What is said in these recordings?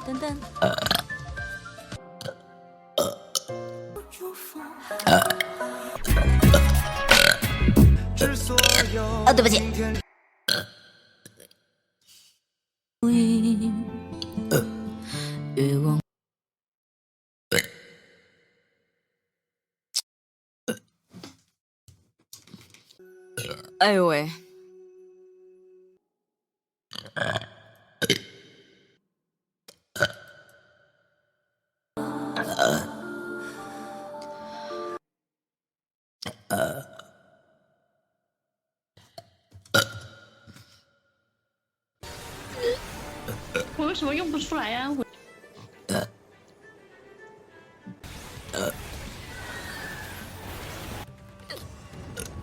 噔噔。啊，对不起。月光。哎呦喂！我为什么用不出来呀？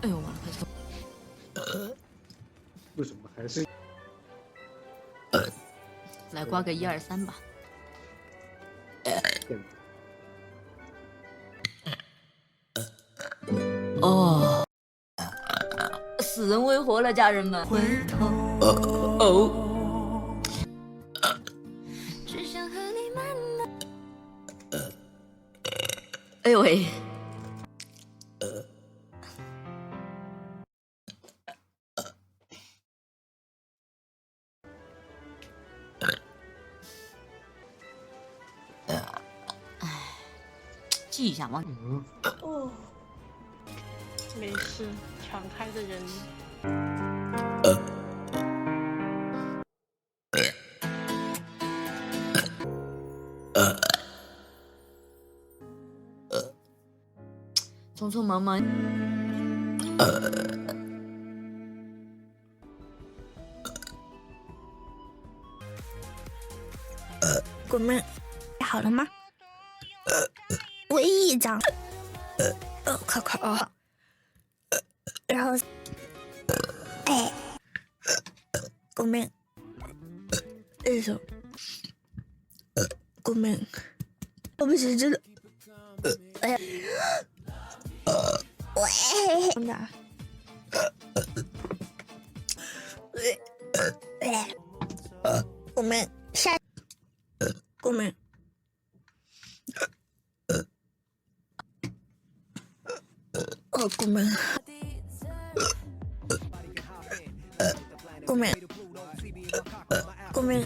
哎呦妈！快走！为什么还是？来刮个1、2、3吧。哦，死人为活了，家人们。回头。哦。哎呦喂！记一下嘛。哦，没事，敞开的人。匆匆忙忙。滚妹，好了吗？唯一一张。快快哦。然后，哎，滚妹，一手，滚妹，我不是真的。哎呀，喂，真的。我们下，我们，我们，我们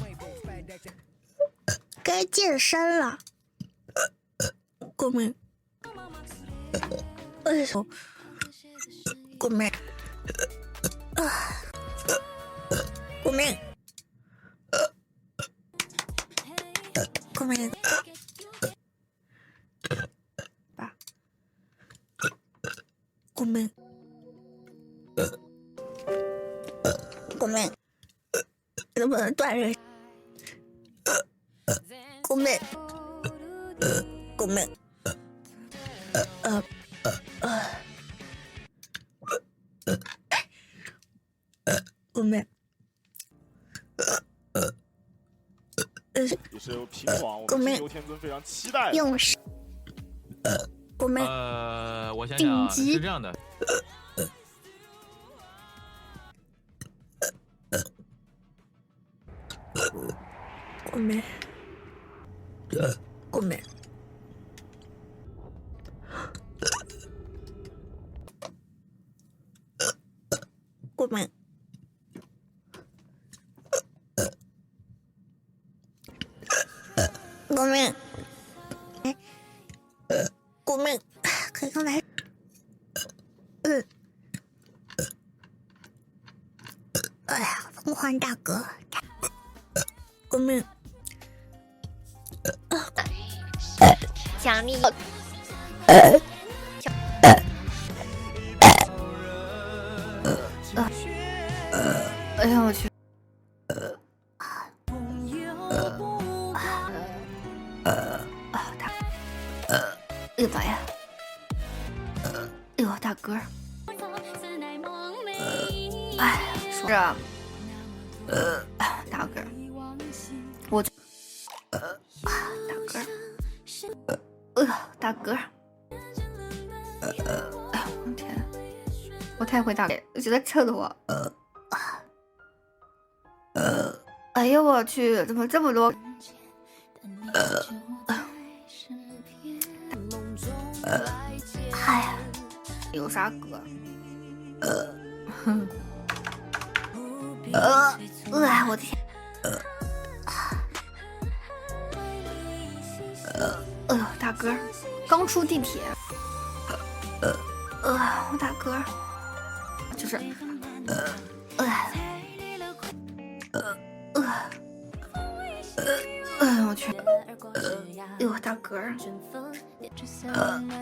该健身了，我们，为什么？我们，我们。后面吧，我们能不能断人？我们我们也是平网，我们金牛天尊非常期待。用我们我想想是这样的。我们我们我们我们刚刚来，哎呀，疯狂大哥，我们奖励。哎呀我去！哎呦妈呀！哎呦大哥！哎，说着，大哥，我大哥，大哥，哎呀我天！我太会打了，我觉得臭的我。哎呦我去，怎么这么多？嗨，有啥歌？我的天！哎呦，大哥，刚出地铁。我大哥，就是，我去，哟，大哥，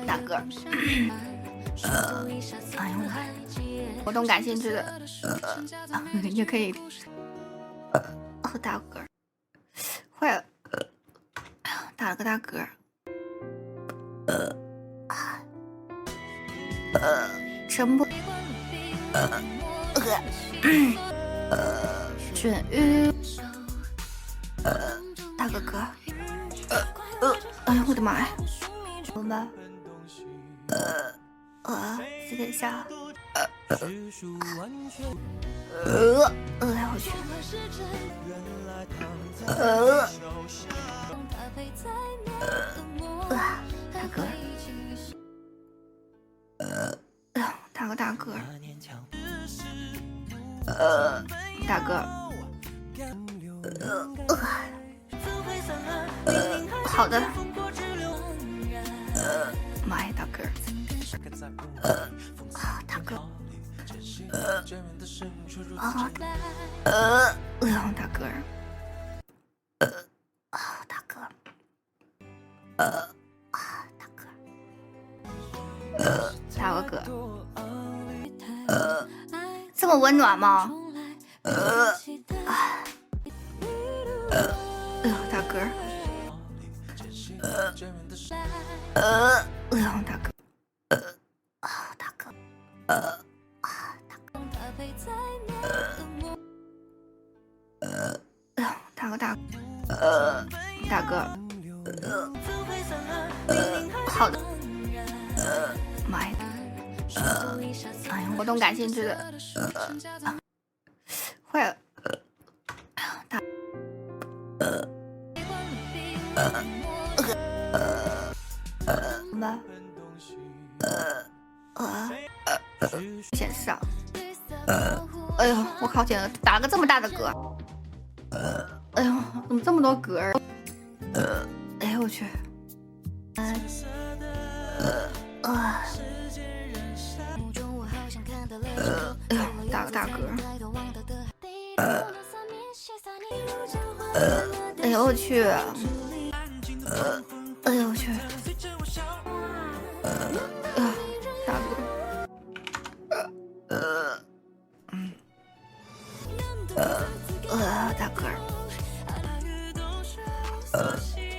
大哥，哎呦我，活动感兴趣的，也可以。大哥，坏了，打了个大嗝。真不，卷玉，大哥哥，哎呦我的妈呀，怎么办？等一下，我去，大哥。打个大嗝，大哥，好的，妈呀，大哥，大哥，大哥，大哥，大哥哥。这么温暖吗？哎呦，大哥，哎呦，大哥，大哥，大哥，大哥，好的，妈呀！哎呀，活动感兴趣的，坏了，大，怎么办？显示啊！哎呦，我靠天，打了个这么大的嗝！哎呦，怎么这么多嗝儿？哎呦我去！哎呦，打个大嗝！哎呦我去！哎呦我去！大嗝！大嗝！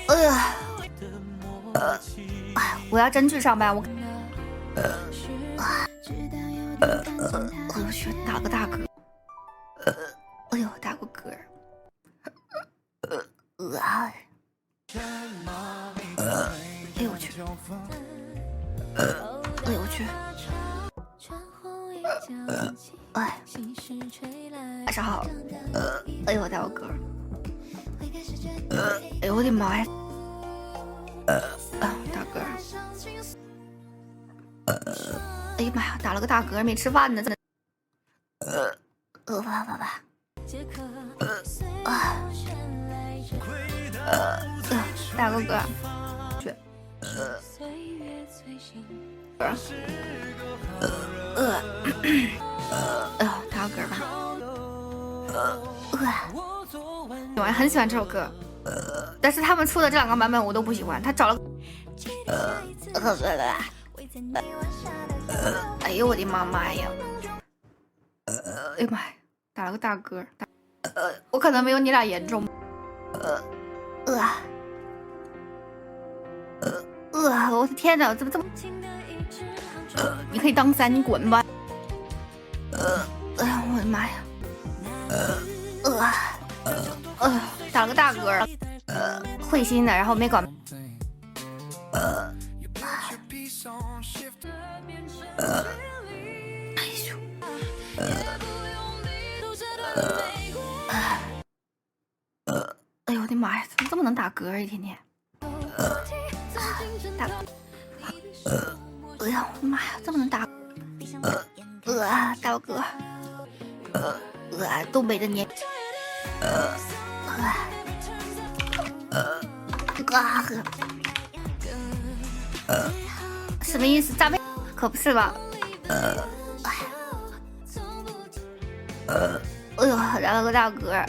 哎呀！我要真去上班，我去打个大嗝。哎呦，打个嗝。哎呦我去！哎呦我去！哎，晚上好。哎呦我打个嗝。哎呦我的妈呀！大嗝。哎呀妈呀，打了个大嗝，没吃饭呢，真的。爸。大哥哥，去。打个嗝吧。我还很喜欢这首歌，但是他们出的这两个版本我都不喜欢。他找了，哎呦我的妈妈呀！哎呀妈呀，打了个大嗝，我可能没有你俩严重。我的天哪，怎么这么？你可以当三，你滚吧！哎呀，我的妈呀！打了个大嗝，会心的，然后没搞。哎呦我的妈呀，怎么这么能打嗝啊？一天天。大哥，哎呀，我的妈呀，这么能打？大哥，东北的年，什么意思？炸背？可不是吧？哎呦，来了个大嗝！哎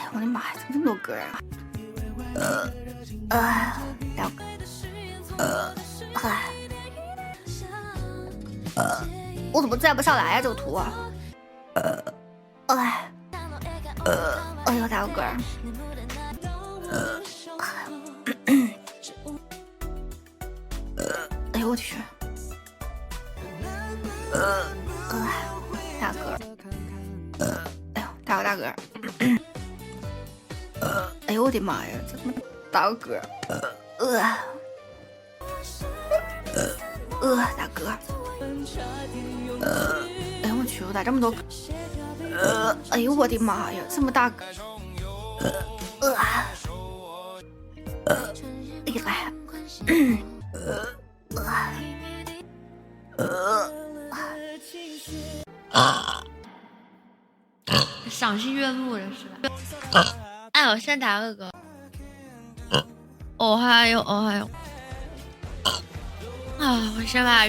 呀，我的妈呀，怎么这么多嗝啊？大我怎么站不上来呀？这个图啊！哎呦，大嗝！哎呦我去！大嗝！哎呦，大嗝！哎呦我的妈呀，这他妈大嗝！大嗝！哎呦我去，我打这么多嗝！哎呦我的妈呀，这么大嗝！哎呀！赏心悦目了是吧？哎，我先打个嗝。哦嗨哟，哦嗨哟。啊，我先把。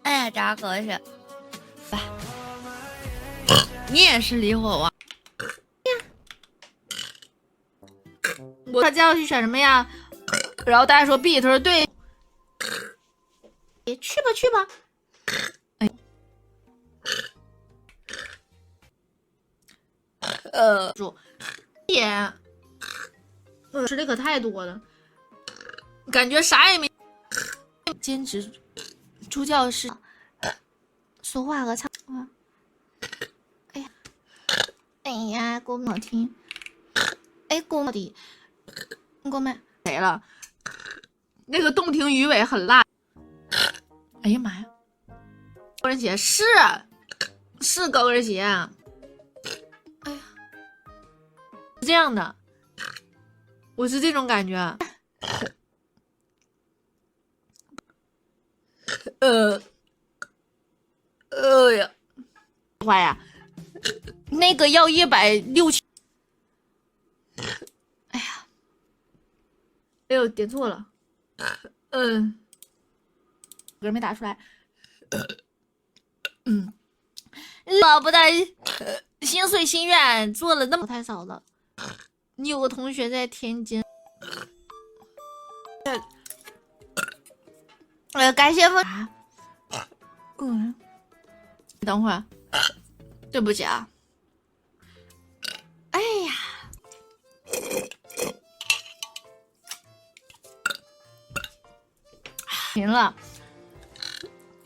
哎，打个嗝去。来，你也是离火王。他接下去选什么呀？然后大家说 B， 他说对。去吧去吧。主也，吃的可太多了，感觉啥也没。兼职助教师，说话和唱话。哎呀，哎呀，郭好听。哎，郭到底，郭妹谁了？那个洞庭鱼尾很辣。哎呀妈呀！高跟鞋是高跟鞋。哎呀，是这样的，我是这种感觉。呀，花呀，那个要160。哎呀，哎呦，点错了。歌没打出来。老婆的心碎心愿做了那么太少了。你有个同学在天津。感谢分。等会儿，对不起啊。哎呀，行了，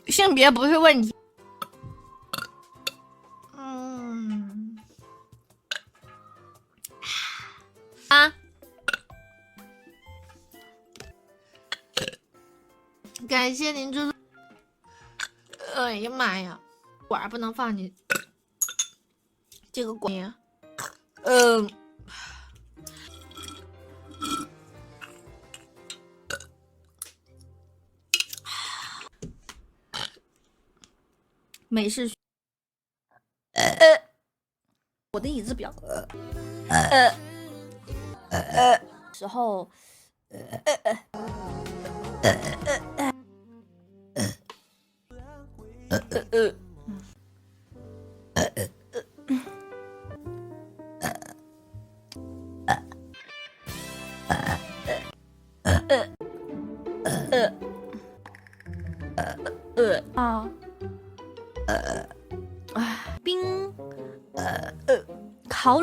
性别不是问题。感谢您这。哎呀妈呀，管不能放你这个管。美式。我的椅子比较。时候。冰烤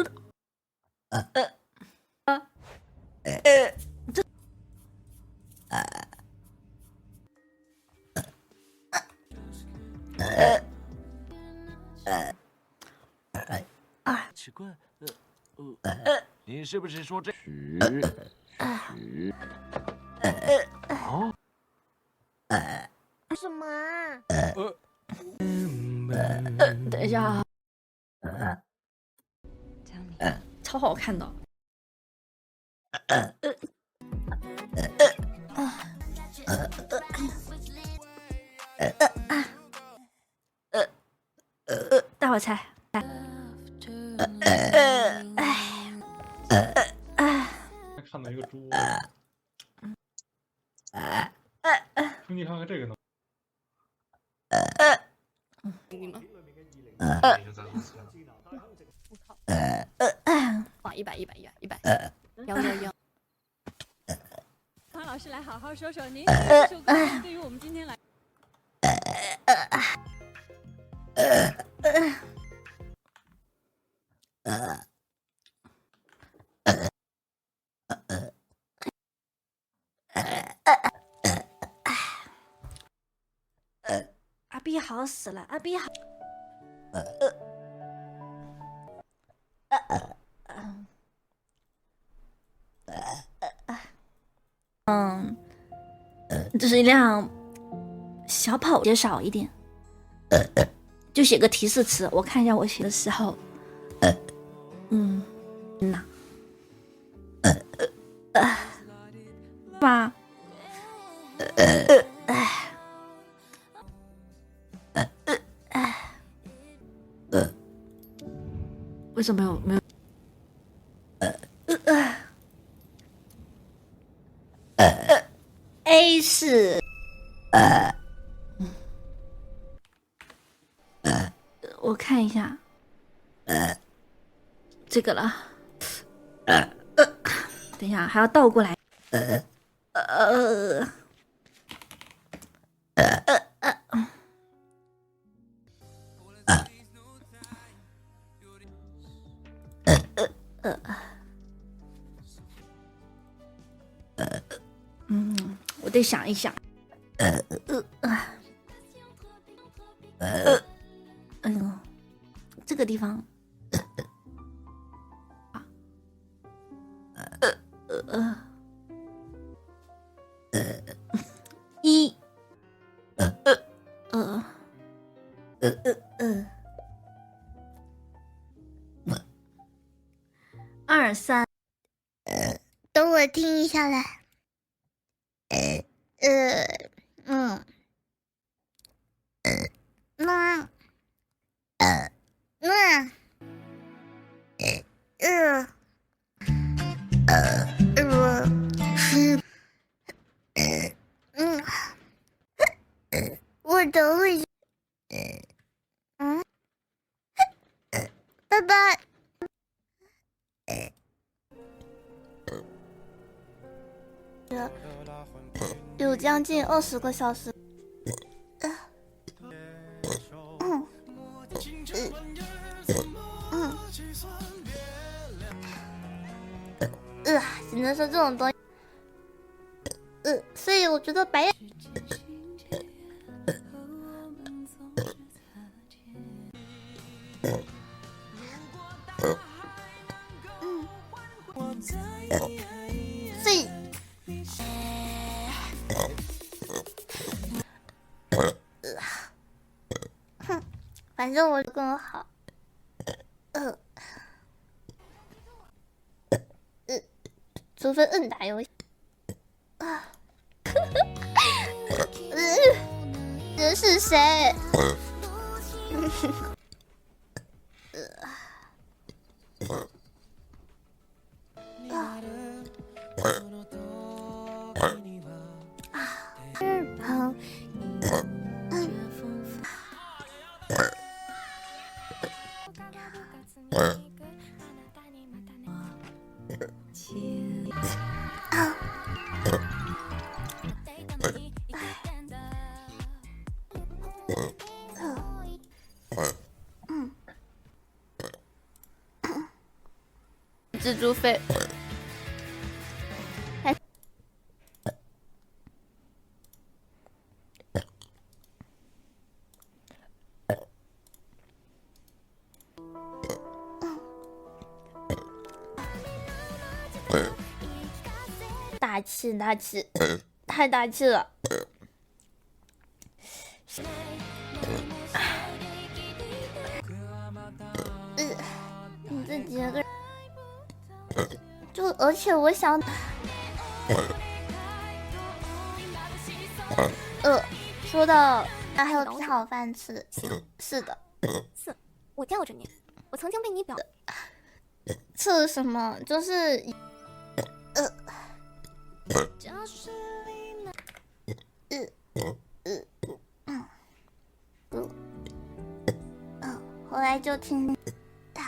奇怪，你是不是说这？哦，什么啊？等一下啊，超好看的。大伙猜，看到一个猪，兄弟看看这个呢。哇，100，康老师来好好说说您这首歌对于我们今天来。阿 B 好死了，阿 B 好。这是一辆小跑，写少一点，就写个提示词。我看一下我写的时候，吧，为什么没有？A 是我看一下，这个了。等一下，还要倒过来。我得想一想。这个地方。1 2 3，等我听一下来。我等会儿，拜拜。有将近20个小时。只能说这种东西，所以我觉得白眼。所以，反正我更好。除非打游戏。这是谁？蜘蛛飞，大气大气，太大气了。你这几个。就而且我想，说到还有吃好饭吃，是的，我吊着你，我曾经被你表吃什么就是后来就听到。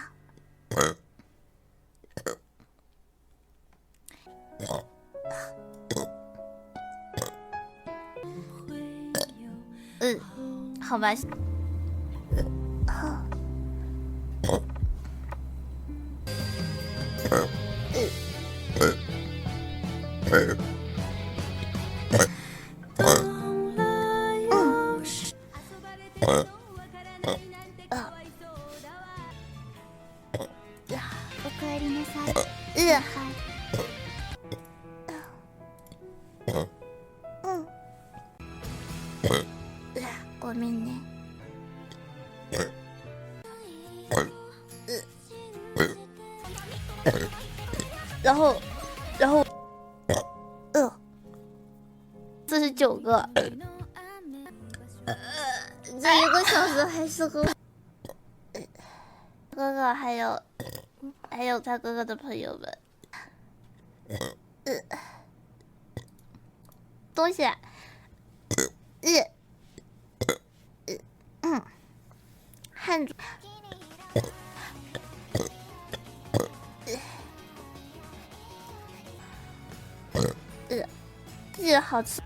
好吧。おかえりなさい。ごめんね。然后49个，这1个小时还是和哥哥还有他哥哥的朋友们，东西，汉族，好吃。